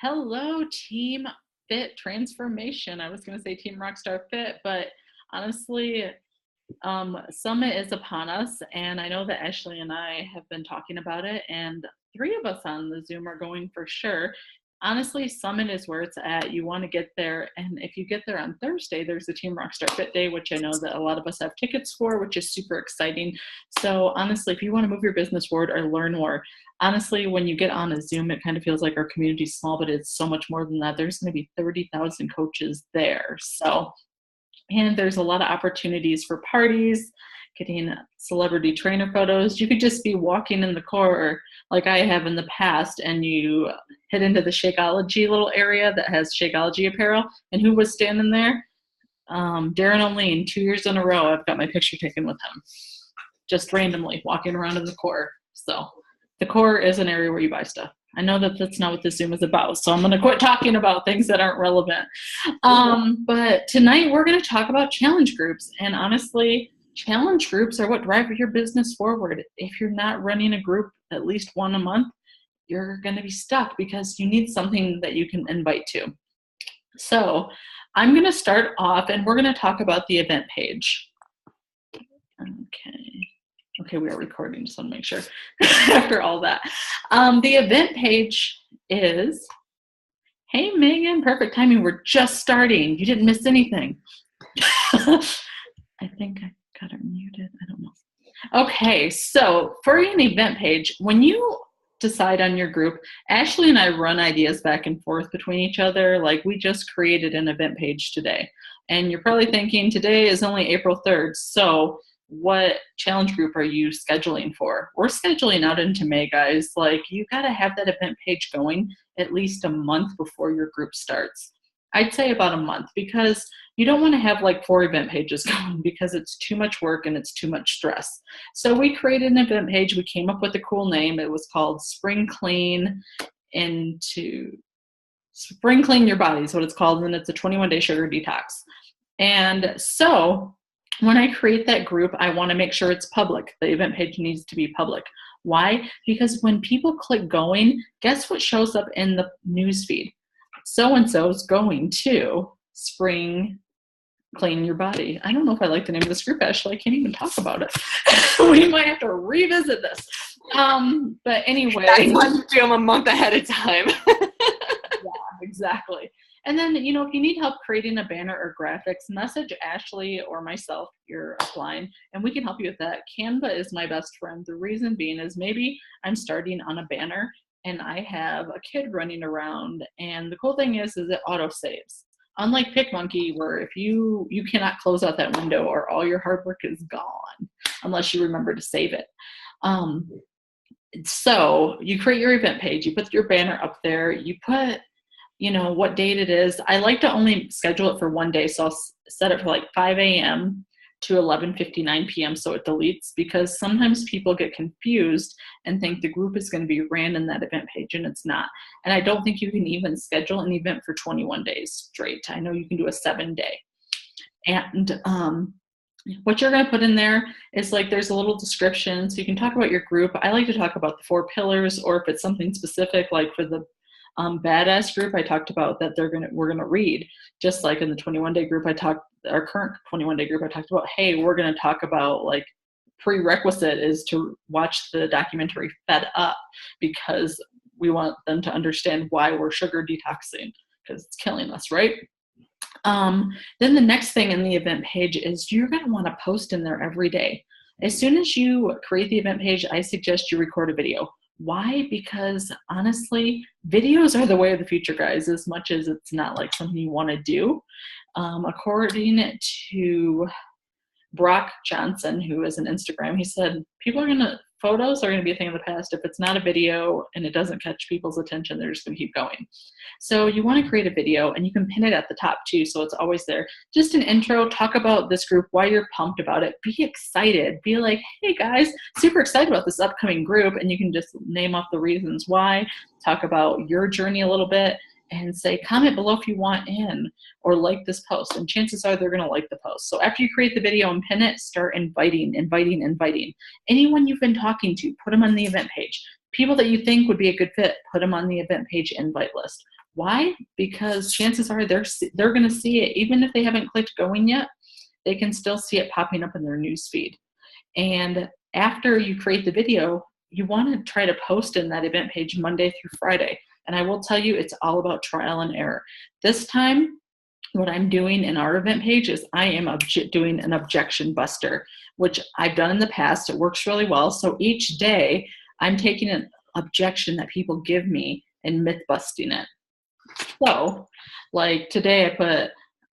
Hello, Team Fit Transformation. I was going to say Team Rockstar Fit, but honestly, Summit is upon us, and I know that Ashley and I have been talking about it, and three of us on the Zoom are going for sure. Honestly, Summit is where it's at. You want to get there, and if you get there on Thursday, there's the Team Rockstar Fit Day, which I know that a lot of us have tickets for, which is super exciting. So honestly, if you want to move your business forward or learn more, honestly, when you get on a Zoom, it kind of feels like our community is small, but it's so much more than that. There's going to be 30,000 coaches there. So and there's a lot of opportunities for parties, getting celebrity trainer photos. You could just be walking in the core like I have in the past, and you hit into the Shakeology little area that has Shakeology apparel. And who was standing there? Darren O'Lean. 2 years in a row, I've got my picture taken with him, just randomly walking around in the core. So the core is an area where you buy stuff. I know that that's not what this Zoom is about, so I'm going to quit talking about things that aren't relevant. But tonight we're going to talk about challenge groups. And honestly, challenge groups are what drive your business forward. If you're not running a group at least one a month, you're going to be stuck because you need something that you can invite to. So I'm going to start off, and we're going to talk about the event page. Okay, we are recording, just want to make sure after all that. The event page is, hey, Megan, perfect timing. We're just starting. You didn't miss anything. I think I got her muted. I don't know. Okay, so for an event page, when you decide on your group, Ashley and I run ideas back and forth between each other. Like, we just created an event page today. And you're probably thinking, today is only April 3rd, so what challenge group are you scheduling for? We're scheduling out into May, guys. Like, you got to have that event page going at least a month before your group starts. I'd say about a month, because you don't want to have like 4 event pages going, because it's too much work and it's too much stress. So we created an event page. We came up with a cool name. It was called Spring Clean Your Body is what it's called. And it's a 21-day sugar detox. And so when I create that group, I want to make sure it's public. The event page needs to be public. Why? Because when people click going, guess what shows up in the news feed? So-and-so is going to Spring Clean Your Body. I don't know if I like the name of this group, Ashley. I can't even talk about it. We might have to revisit this. But anyway. That's why you do them a month ahead of time. Yeah, exactly. And then, if you need help creating a banner or graphics, message Ashley or myself, you're applying, and we can help you with that. Canva is my best friend. The reason being is maybe I'm starting on a banner and I have a kid running around, and the cool thing is it auto saves. Unlike PicMonkey, where if you cannot close out that window or all your hard work is gone unless you remember to save it. So you create your event page, you put your banner up there, you put what date it is. I like to only schedule it for one day. So I'll set it for like 5 a.m. to 11:59 p.m. so it deletes, because sometimes people get confused and think the group is going to be ran in that event page, and it's not. And I don't think you can even schedule an event for 21 days straight. I know you can do a 7-day. And what you're going to put in there is like, there's a little description, so you can talk about your group. I like to talk about the 4 pillars, or if it's something specific, like for the badass group, I talked about that we're gonna read, just like in the 21-day group. Our current 21-day group, I talked about, hey, we're gonna talk about, like, prerequisite is to watch the documentary Fed Up, because we want them to understand why we're sugar detoxing, because it's killing us, right? Then the next thing in the event page is you're gonna want to post in there every day. As soon as you create the event page, I suggest you record a video. Why? Because honestly, videos are the way of the future, guys, as much as it's not like something you want to do. According to Brock Johnson, who is an Instagram, he said, photos are going to be a thing of the past. If it's not a video and it doesn't catch people's attention, they're just going to keep going. So you want to create a video, and you can pin it at the top too, so it's always there. Just an intro, talk about this group, why you're pumped about it, be excited, be like, hey guys, super excited about this upcoming group, and you can just name off the reasons why, talk about your journey a little bit, and say, comment below if you want in, or like this post, and chances are they're going to like the post. So after you create the video and pin it, start inviting. Anyone you've been talking to, put them on the event page. People that you think would be a good fit, put them on the event page invite list. Why? Because chances are they're going to see it. Even if they haven't clicked going yet, they can still see it popping up in their news feed. And after you create the video, you want to try to post in that event page Monday through Friday. And I will tell you, it's all about trial and error. This time, what I'm doing in our event page is I am doing an objection buster, which I've done in the past. It works really well. So each day, I'm taking an objection that people give me and myth busting it. So, like today, I put,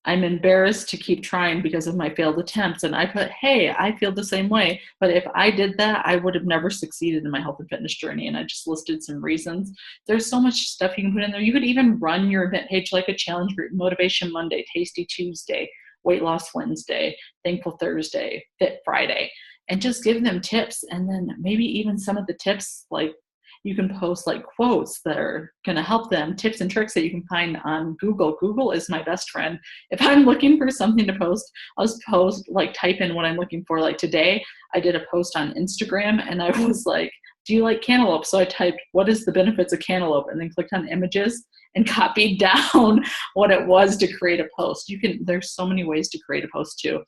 I'm embarrassed to keep trying because of my failed attempts. And I put, hey, I feel the same way. But if I did that, I would have never succeeded in my health and fitness journey. And I just listed some reasons. There's so much stuff you can put in there. You could even run your event page like a challenge group: Motivation Monday, Tasty Tuesday, Weight Loss Wednesday, Thankful Thursday, Fit Friday, and just give them tips. And then maybe even some of the tips, like you can post like quotes that are going to help them, tips and tricks that you can find on Google. Google is my best friend. If I'm looking for something to post, I'll just post, like type in what I'm looking for. Like today, I did a post on Instagram and I was like, do you like cantaloupe? So I typed, what is the benefits of cantaloupe? And then clicked on images and copied down what it was to create a post. There's so many ways to create a post too.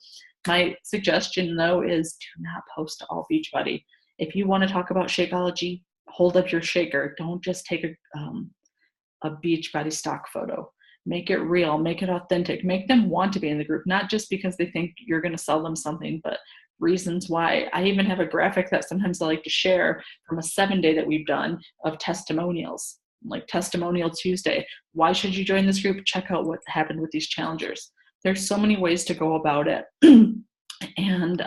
My suggestion though is do not post to all Beachbody. If you want to talk about Shakeology, hold up your shaker. Don't just take a Beachbody stock photo. Make it real, make it authentic, make them want to be in the group, not just because they think you're going to sell them something, but reasons why. I even have a graphic that sometimes I like to share from a 7-day that we've done of testimonials, like Testimonial Tuesday. Why should you join this group? Check out what happened with these challengers. There's so many ways to go about it. And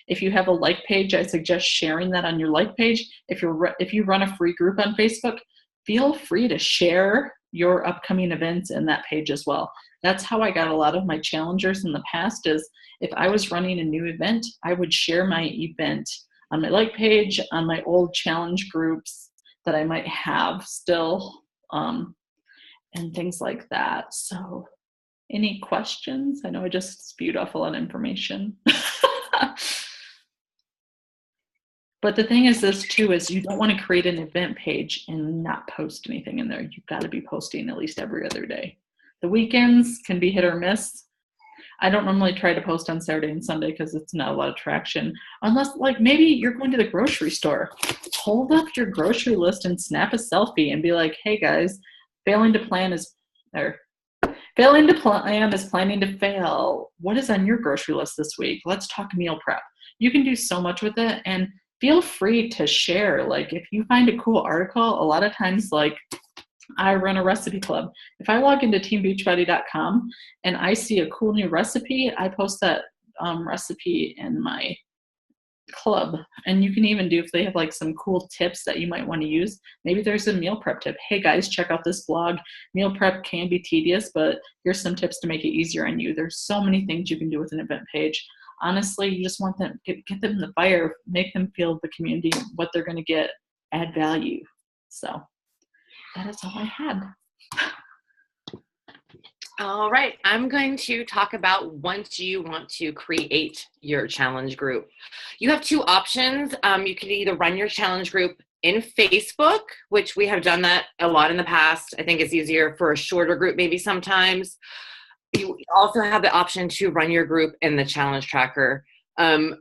if you have a like page, I suggest sharing that on your like page. If you run a free group on Facebook, feel free to share your upcoming events in that page as well. That's how I got a lot of my challengers in the past. Is if I was running a new event, I would share my event on my like page, on my old challenge groups that I might have still, and things like that. So any questions? I know I just spewed off a lot of information. But the thing is this too, is you don't want to create an event page and not post anything in there. You've got to be posting at least every other day. The weekends can be hit or miss. I don't normally try to post on Saturday and Sunday because it's not a lot of traction. Unless like maybe you're going to the grocery store. Hold up your grocery list and snap a selfie and be like, hey guys, failing to plan is planning to fail. What is on your grocery list this week? Let's talk meal prep. You can do so much with it, and feel free to share. Like if you find a cool article, a lot of times, like I run a recipe club. If I log into teambeachbody.com and I see a cool new recipe, I post that recipe in my club. And you can even do, if they have like some cool tips that you might want to use, maybe there's a meal prep tip. Hey guys, check out this blog. Meal prep can be tedious, but here's some tips to make it easier on you. There's so many things you can do with an event page. Honestly, you just want them, get them in the fire, make them feel the community, what they're going to get, add value. So that is all I had. All right, I'm going to talk about once you want to create your challenge group. You have two options. You can either run your challenge group in Facebook, which we have done that a lot in the past. I think it's easier for a shorter group maybe sometimes. You also have the option to run your group in the challenge tracker.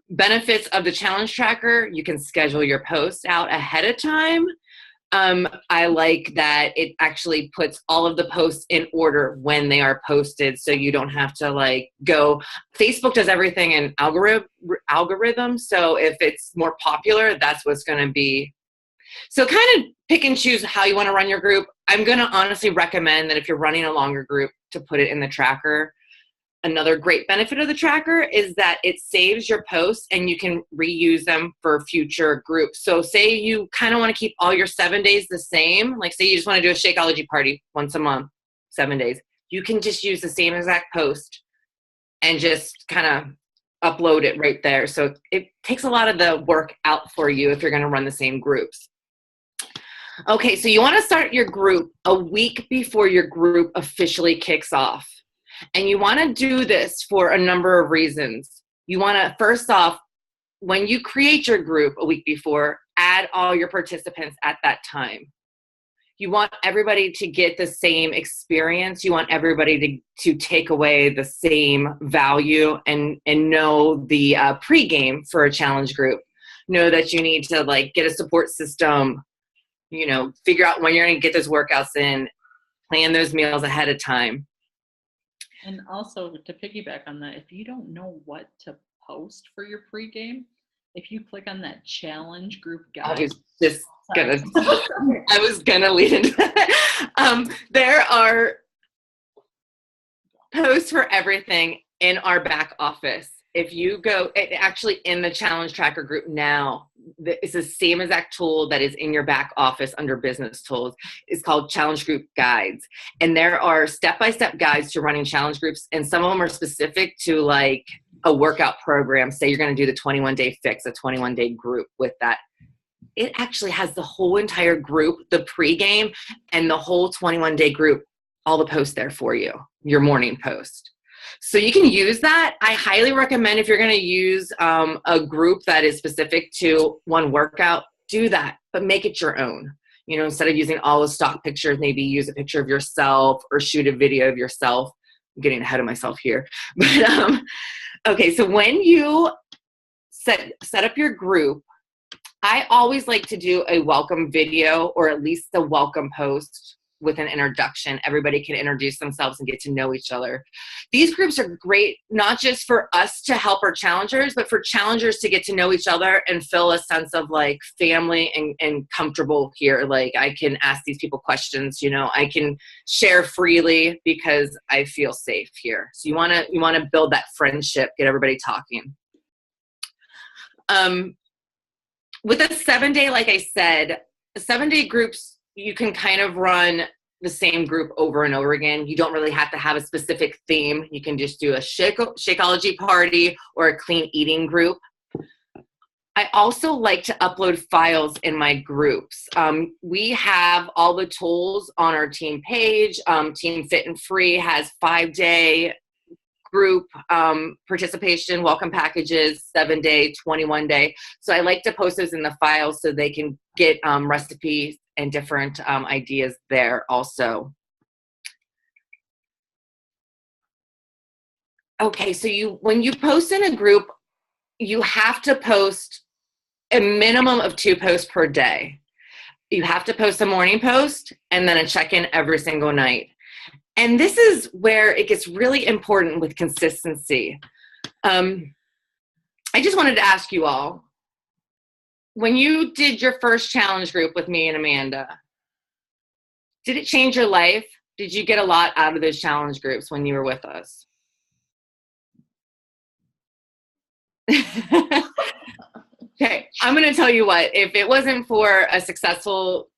Benefits of the challenge tracker: you can schedule your posts out ahead of time. I like that it actually puts all of the posts in order when they are posted, so you don't have to like go. Facebook does everything in algorithm, so if it's more popular, that's what's going to be. So kind of pick and choose how you want to run your group. I'm going to honestly recommend that if you're running a longer group, to put it in the tracker. Another great benefit of the tracker is that it saves your posts and you can reuse them for future groups. So say you kind of want to keep all your 7 days the same, like say you just want to do a Shakeology party once a month, 7 days. You can just use the same exact post and just kind of upload it right there. So it takes a lot of the work out for you if you're going to run the same groups. Okay, so you want to start your group a week before your group officially kicks off. And you want to do this for a number of reasons. You want to, first off, when you create your group a week before, add all your participants at that time. You want everybody to get the same experience. You want everybody to take away the same value and know the pregame for a challenge group. Know that you need to like get a support system, you know, figure out when you're going to get those workouts in, plan those meals ahead of time. And also to piggyback on that, if you don't know what to post for your pregame, if you click on that challenge group guide, I was gonna lead into that. There are posts for everything in our back office. If you go, actually in the challenge tracker group now, it's the same exact tool that is in your back office under business tools. It's called challenge group guides. And there are step-by-step guides to running challenge groups. And some of them are specific to like a workout program. Say you're going to do the 21-day fix, a 21-day group with that. It actually has the whole entire group, the pregame and the whole 21-day group, all the posts there for you, your morning post. So you can use that. I highly recommend if you're going to use a group that is specific to one workout, do that, but make it your own. You know, instead of using all the stock pictures, maybe use a picture of yourself or shoot a video of yourself. I'm getting ahead of myself here. But okay, so when you set up your group, I always like to do a welcome video or at least a welcome post with an introduction. Everybody can introduce themselves and get to know each other. These groups are great, not just for us to help our challengers, but for challengers to get to know each other and feel a sense of like family and comfortable here. Like I can ask these people questions, you know, I can share freely because I feel safe here. So you want to build that friendship, get everybody talking. With a 7-day, like I said, 7-day groups, you can kind of run the same group over and over again. You don't really have to have a specific theme. You can just do a Shakeology party or a clean eating group. I also like to upload files in my groups. We have all the tools on our team page. Team Fit and Free has 5-day group participation, welcome packages, 7-day, 21-day. So I like to post those in the files so they can get recipes and different ideas there also. Okay, so when you post in a group, you have to post a minimum of 2 posts per day. You have to post a morning post and then a check-in every single night. And this is where it gets really important with consistency. I just wanted to ask you all, when you did your first challenge group with me and Amanda, did it change your life? Did you get a lot out of those challenge groups when you were with us? Okay, I'm going to tell you what, if it wasn't for a successful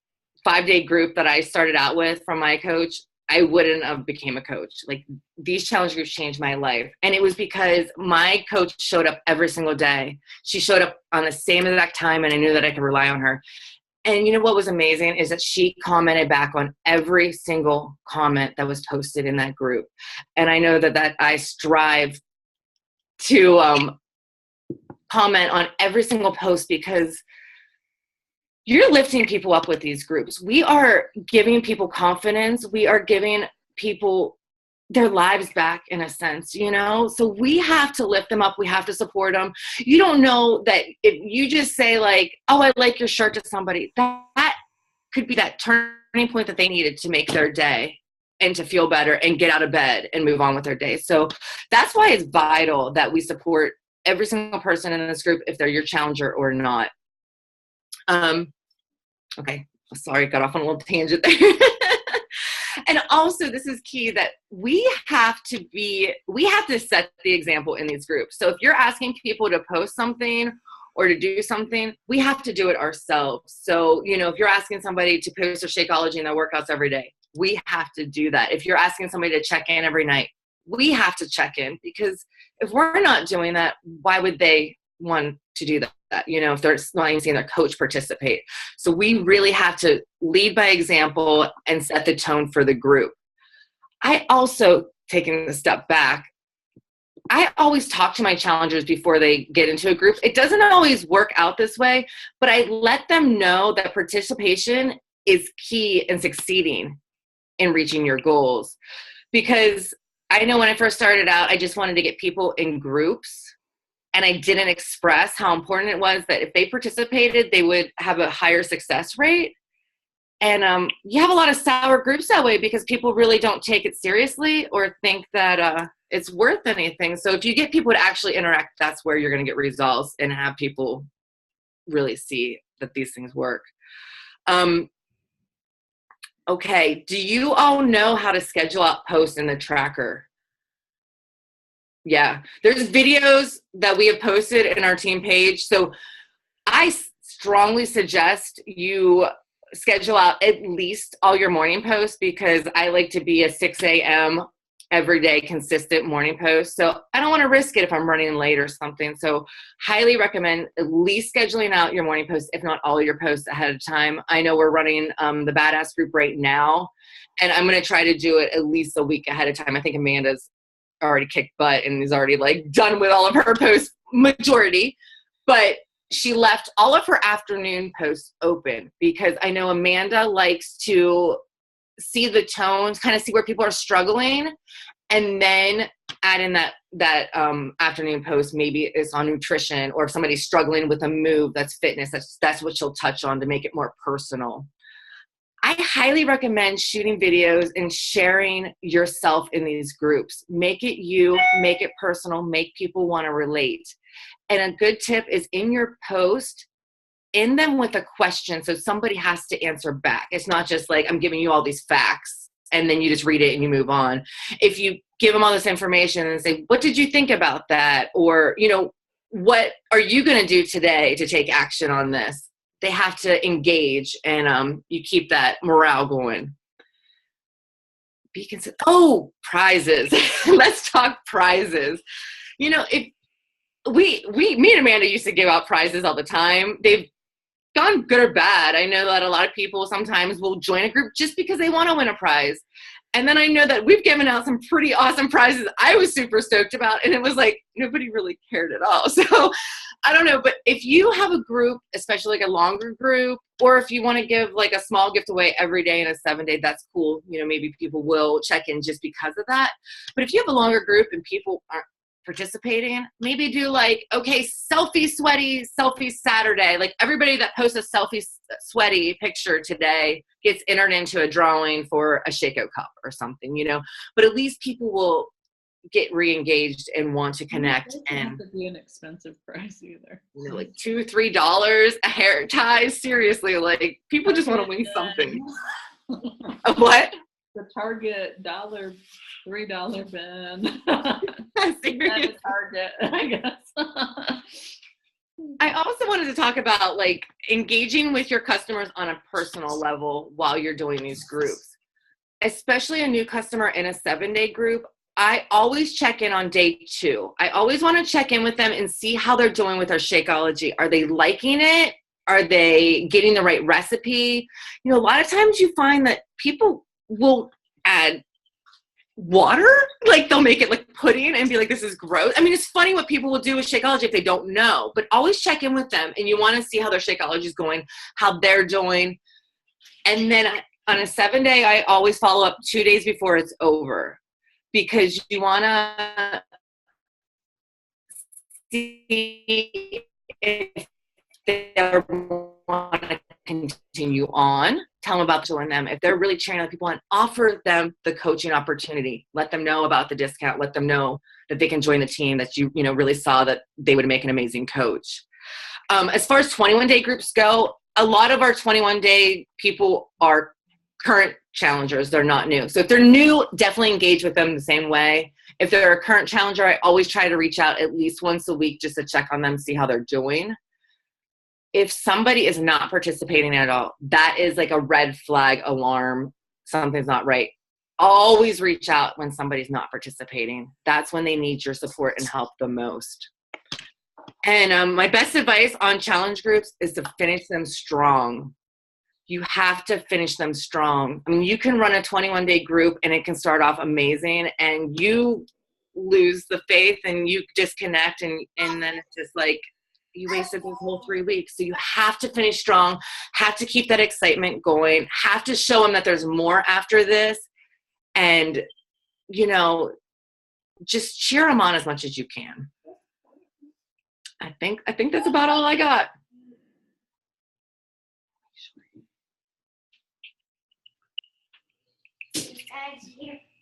5-day group that I started out with from my coach, I wouldn't have became a coach. Like these challenge groups changed my life. And it was because my coach showed up every single day. She showed up on the same exact time and I knew that I could rely on her. And you know what was amazing is that she commented back on every single comment that was posted in that group. And I know that I strive to comment on every single post because you're lifting people up with these groups. We are giving people confidence. We are giving people their lives back in a sense, you know? So we have to lift them up. We have to support them. You don't know that if you just say like, oh, I like your shirt to somebody, that could be that turning point that they needed to make their day and to feel better and get out of bed and move on with their day. So that's why it's vital that we support every single person in this group, if they're your challenger or not. Okay, sorry, got off on a little tangent there. And also, this is key that we have to set the example in these groups. So if you're asking people to post something or to do something, we have to do it ourselves. So, you know, if you're asking somebody to post their Shakeology and their workouts every day, we have to do that. If you're asking somebody to check in every night, we have to check in, because if we're not doing that, why would they want to do that? You know, if they're not even seeing their coach participate. So we really have to lead by example and set the tone for the group. I also, taking a step back, I always talk to my challengers before they get into a group. It doesn't always work out this way, but I let them know that participation is key in succeeding in reaching your goals. Because I know when I first started out, I just wanted to get people in groups, and I didn't express how important it was that if they participated, they would have a higher success rate. And you have a lot of sour groups that way because people really don't take it seriously or think that it's worth anything. So if you get people to actually interact, that's where you're going to get results and have people really see that these things work. Okay, do you all know how to schedule out posts in the tracker? Yeah, there's videos that we have posted in our team page. So I strongly suggest you schedule out at least all your morning posts, because I like to be a 6 a.m. every day consistent morning post. So I don't want to risk it if I'm running late or something. So highly recommend at least scheduling out your morning posts, if not all your posts ahead of time. I know we're running the Badass group right now, and I'm going to try to do it at least a week ahead of time. I think Amanda's already kicked butt and is already like done with all of her posts majority, but she left all of her afternoon posts open because I know Amanda likes to see the tones, kind of see where people are struggling, and then add in that afternoon post. Maybe it's on nutrition, or if somebody's struggling with a move that's fitness, that's what she'll touch on to make it more personal. I highly recommend shooting videos and sharing yourself in these groups. Make it you, make it personal, make people want to relate. And a good tip is in your post, end them with a question so somebody has to answer back. It's not just like I'm giving you all these facts and then you just read it and you move on. If you give them all this information and say, what did you think about that? Or, you know, what are you going to do today to take action on this? They have to engage, and you keep that morale going. Be consistent. Oh, prizes. Let's talk prizes. You know, if me and Amanda used to give out prizes all the time. They've gone good or bad. I know that a lot of people sometimes will join a group just because they want to win a prize. And then I know that we've given out some pretty awesome prizes I was super stoked about, and it was like nobody really cared at all. So I don't know, but if you have a group, especially like a longer group, or if you want to give like a small gift away every day in a 7-day, that's cool. You know, maybe people will check in just because of that. But if you have a longer group and people aren't participating, maybe do like, okay, selfie sweaty, selfie Saturday. Like everybody that posts a selfie sweaty picture today gets entered into a drawing for a Shaco cup or something, you know, but at least people will get re-engaged and want to connect. It doesn't have to be an expensive price either. You know, like $2-3 a hair tie. Seriously, like people just want to win something. What? The Target $3 bin. Seriously. Target, I guess. I also wanted to talk about like engaging with your customers on a personal level while you're doing these groups, especially a new customer in a 7-day group. I always check in on day 2. I always want to check in with them and see how they're doing with their Shakeology. Are they liking it? Are they getting the right recipe? You know, a lot of times you find that people will add water, like they'll make it like pudding and be like, this is gross. I mean, it's funny what people will do with Shakeology if they don't know, but always check in with them, and you want to see how their Shakeology is going, how they're doing. And then on a 7-day, I always follow up 2 days before it's over, because you want to see if they want to continue on. Tell them about joining them. If they're really cheering other people on, offer them the coaching opportunity. Let them know about the discount. Let them know that they can join the team, that you know really saw that they would make an amazing coach. As far as 21-day groups go, a lot of our 21-day people are current challengers. They're not new. So if they're new, definitely engage with them the same way. If they're a current challenger, I always try to reach out at least once a week just to check on them, see how they're doing. If somebody is not participating at all, that is like a red flag alarm. Something's not right. Always reach out when somebody's not participating. That's when they need your support and help the most. And my best advice on challenge groups is to finish them strong. You have to finish them strong. I mean, you can run a 21-day group and it can start off amazing, and you lose the faith and you disconnect, and then it's just like, you wasted those whole 3 weeks. So you have to finish strong, have to keep that excitement going, have to show them that there's more after this. And, you know, just cheer them on as much as you can. I think that's about all I got.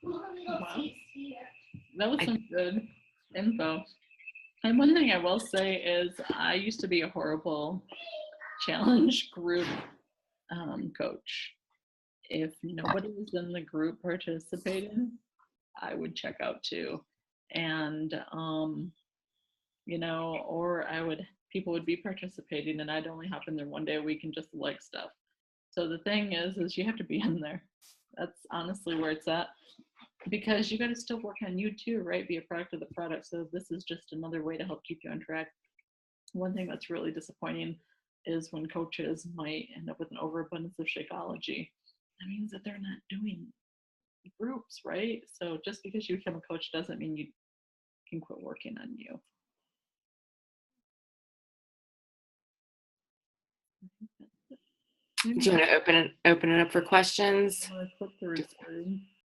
Wow. That was some good info. And one thing I will say is I used to be a horrible challenge group coach. If nobody was in the group participating, I would check out too. And, or people would be participating and I'd only hop in there one day a week and just like stuff. So the thing is you have to be in there. That's honestly where it's at. Because you got to still work on you too, right? Be a product of the product. So this is just another way to help keep you on track. One thing that's really disappointing is when coaches might end up with an overabundance of Shakeology. That means that they're not doing groups, right? So just because you become a coach doesn't mean you can quit working on you. Do you want to open it up for questions? I'm going to flip through.